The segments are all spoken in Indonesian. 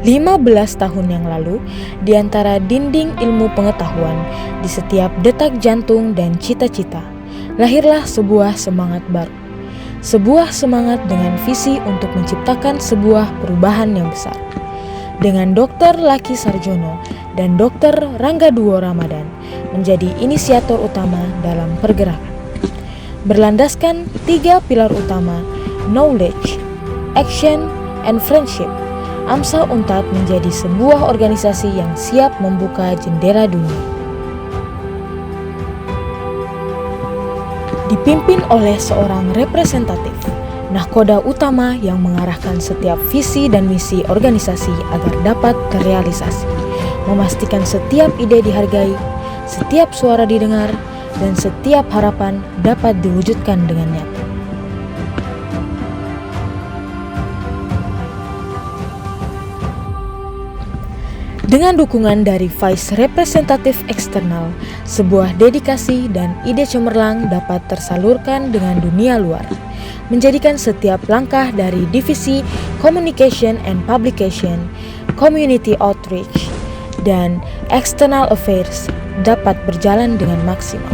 15 tahun yang lalu, di antara dinding ilmu pengetahuan, di setiap detak jantung dan cita-cita, lahirlah sebuah semangat baru. Sebuah semangat dengan visi untuk menciptakan sebuah perubahan yang besar. Dengan Dr. Laki Sarjono dan Dr. Ranggaduo Ramadan menjadi inisiator utama dalam pergerakan. Berlandaskan 3 pilar utama, knowledge, action, and friendship, AMSA UNTAD menjadi sebuah organisasi yang siap membuka jendela dunia. Dipimpin oleh seorang representatif, nahkoda utama yang mengarahkan setiap visi dan misi organisasi agar dapat terrealisasi, memastikan setiap ide dihargai, setiap suara didengar, dan setiap harapan dapat diwujudkan dengan nyata. Dengan dukungan dari Vice Representatif Eksternal, sebuah dedikasi dan ide cemerlang dapat tersalurkan dengan dunia luar, menjadikan setiap langkah dari Divisi Communication and Publication, Community Outreach, dan External Affairs dapat berjalan dengan maksimal.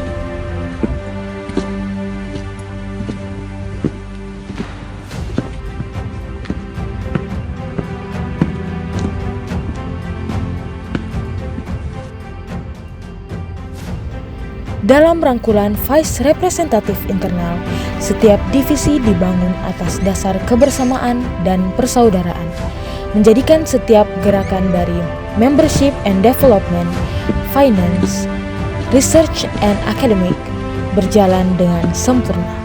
Dalam rangkulan Vice Representatif Internal, setiap divisi dibangun atas dasar kebersamaan dan persaudaraan, menjadikan setiap gerakan dari membership and development, finance, research and academic berjalan dengan sempurna.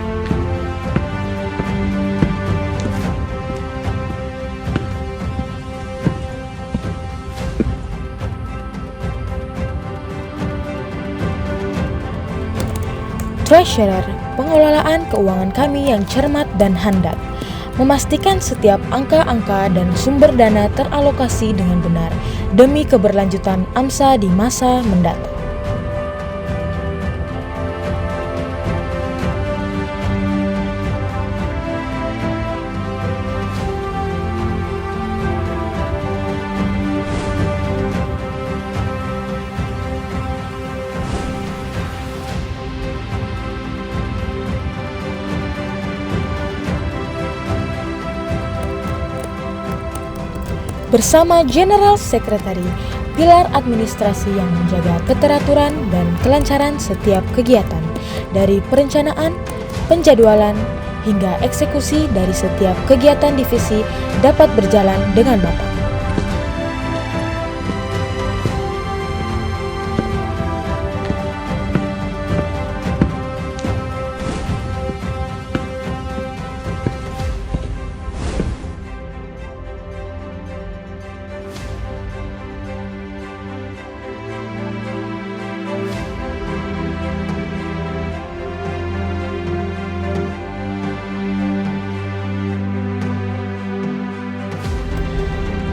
Treasurer, pengelolaan keuangan kami yang cermat dan handal, memastikan setiap angka-angka dan sumber dana teralokasi dengan benar demi keberlanjutan AMSA di masa mendatang. Bersama General Secretary, pilar administrasi yang menjaga keteraturan dan kelancaran setiap kegiatan, dari perencanaan, penjadwalan, hingga eksekusi dari setiap kegiatan divisi dapat berjalan dengan matang.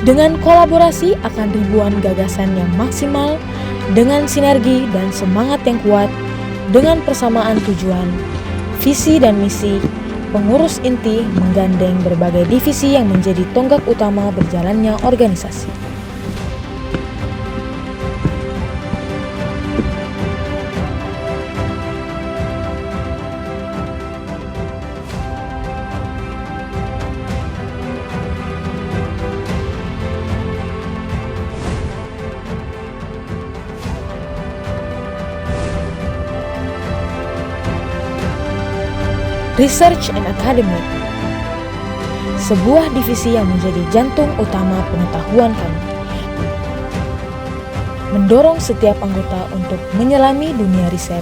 Dengan kolaborasi akan ribuan gagasan yang maksimal, dengan sinergi dan semangat yang kuat, dengan persamaan tujuan, visi dan misi, pengurus inti menggandeng berbagai divisi yang menjadi tonggak utama berjalannya organisasi. Research and Academic, sebuah divisi yang menjadi jantung utama pengetahuan kami, mendorong setiap anggota untuk menyelami dunia riset,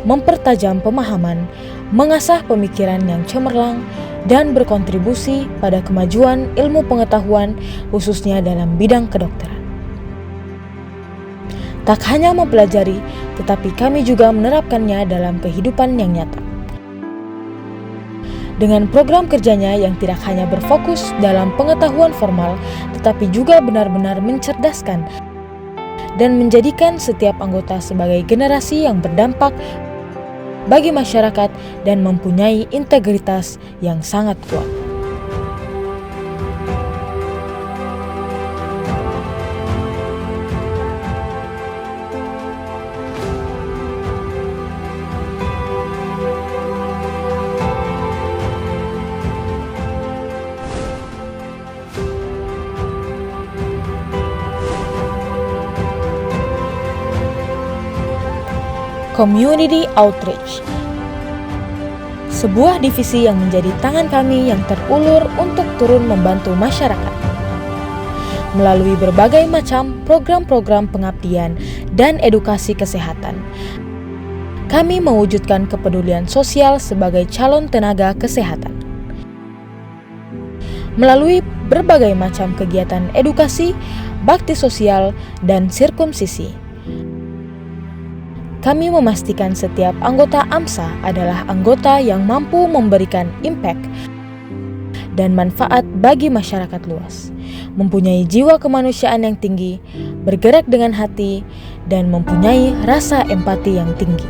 mempertajam pemahaman, mengasah pemikiran yang cemerlang, dan berkontribusi pada kemajuan ilmu pengetahuan khususnya dalam bidang kedokteran. Tak hanya mempelajari, tetapi kami juga menerapkannya dalam kehidupan yang nyata. Dengan program kerjanya yang tidak hanya berfokus dalam pengetahuan formal, tetapi juga benar-benar mencerdaskan dan menjadikan setiap anggota sebagai generasi yang berdampak bagi masyarakat dan mempunyai integritas yang sangat kuat. Community Outreach, sebuah divisi yang menjadi tangan kami yang terulur untuk turun membantu masyarakat melalui berbagai macam program-program pengabdian dan edukasi kesehatan. Kami mewujudkan kepedulian sosial sebagai calon tenaga kesehatan melalui berbagai macam kegiatan edukasi, bakti sosial, dan sirkumsisi. Kami memastikan setiap anggota AMSA adalah anggota yang mampu memberikan impact dan manfaat bagi masyarakat luas, mempunyai jiwa kemanusiaan yang tinggi, bergerak dengan hati, dan mempunyai rasa empati yang tinggi.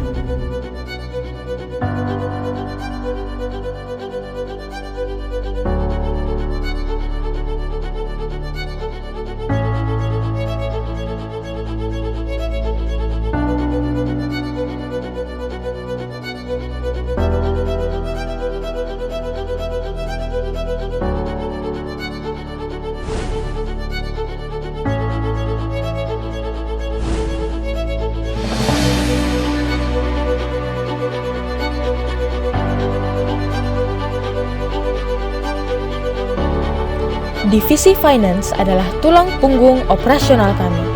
Divisi Finance adalah tulang punggung operasional kami.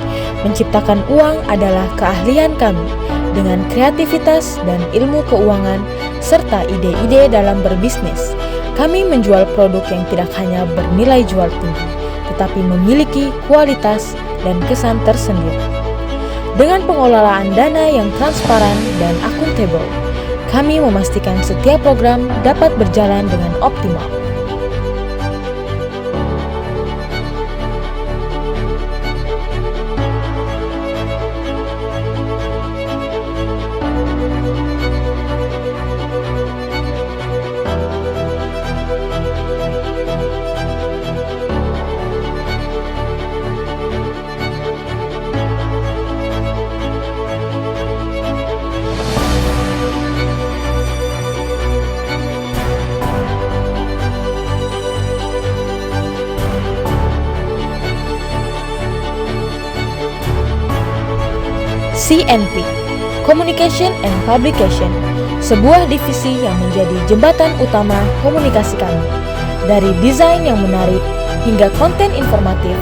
Menciptakan uang adalah keahlian kami. Dengan kreativitas dan ilmu keuangan, serta ide-ide dalam berbisnis, kami menjual produk yang tidak hanya bernilai jual tinggi, tetapi memiliki kualitas dan kesan tersendiri. Dengan pengelolaan dana yang transparan dan akuntabel, kami memastikan setiap program dapat berjalan dengan optimal. CNP, Communication and Publication, sebuah divisi yang menjadi jembatan utama komunikasi kami. Dari desain yang menarik hingga konten informatif,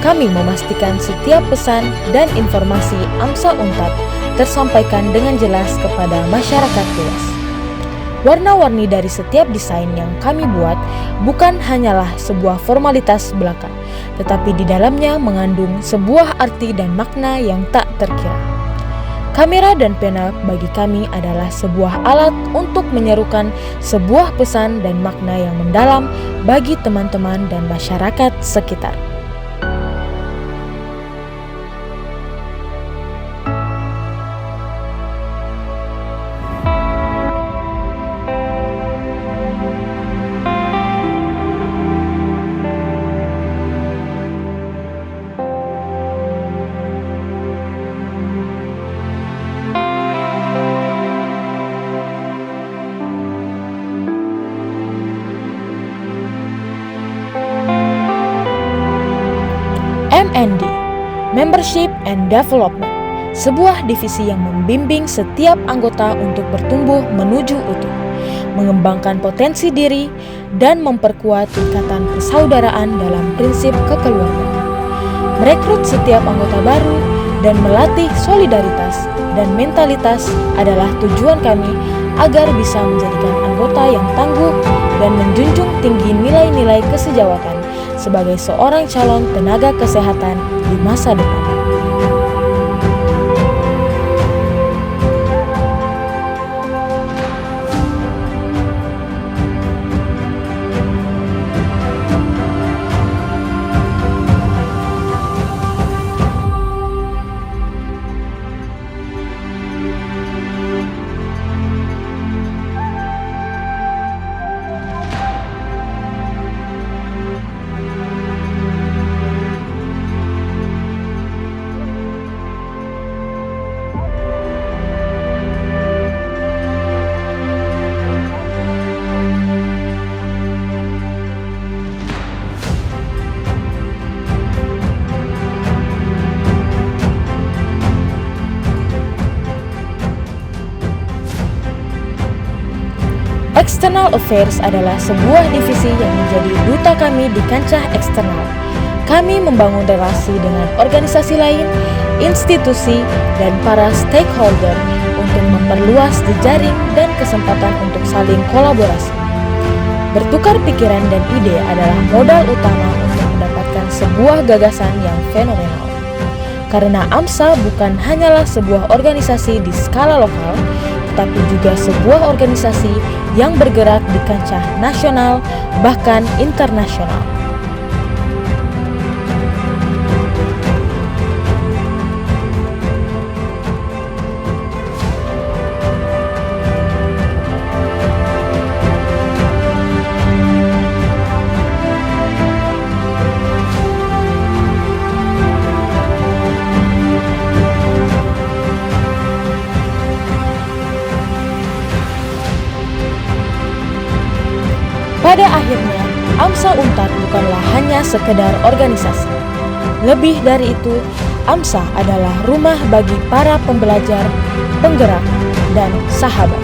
kami memastikan setiap pesan dan informasi AMSA Unpad tersampaikan dengan jelas kepada masyarakat luas. Warna-warni dari setiap desain yang kami buat bukan hanyalah sebuah formalitas belaka, tetapi di dalamnya mengandung sebuah arti dan makna yang tak terkira. Kamera dan pena bagi kami adalah sebuah alat untuk menyerukan sebuah pesan dan makna yang mendalam bagi teman-teman dan masyarakat sekitar. MND, Membership and Development, sebuah divisi yang membimbing setiap anggota untuk bertumbuh menuju utuh, mengembangkan potensi diri, dan memperkuat ikatan persaudaraan dalam prinsip kekeluargaan. Merekrut setiap anggota baru dan melatih solidaritas dan mentalitas adalah tujuan kami agar bisa menjadikan anggota yang tangguh dan menjunjung tinggi nilai-nilai kesejawatan sebagai seorang calon tenaga kesehatan di masa depan. External Affairs adalah sebuah divisi yang menjadi duta kami di kancah eksternal. Kami membangun relasi dengan organisasi lain, institusi, dan para stakeholder untuk memperluas jejaring dan kesempatan untuk saling kolaborasi. Bertukar pikiran dan ide adalah modal utama untuk mendapatkan sebuah gagasan yang fenomenal. Karena AMSA bukan hanyalah sebuah organisasi di skala lokal, tetapi juga sebuah organisasi yang bergerak di kancah nasional bahkan internasional. Pada akhirnya, AMSA Unpad bukanlah hanya sekedar organisasi. Lebih dari itu, AMSA adalah rumah bagi para pembelajar, penggerak, dan sahabat.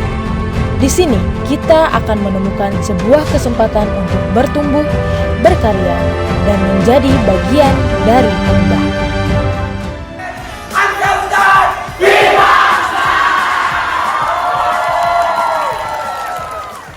Di sini, kita akan menemukan sebuah kesempatan untuk bertumbuh, berkarya, dan menjadi bagian dari perubahan.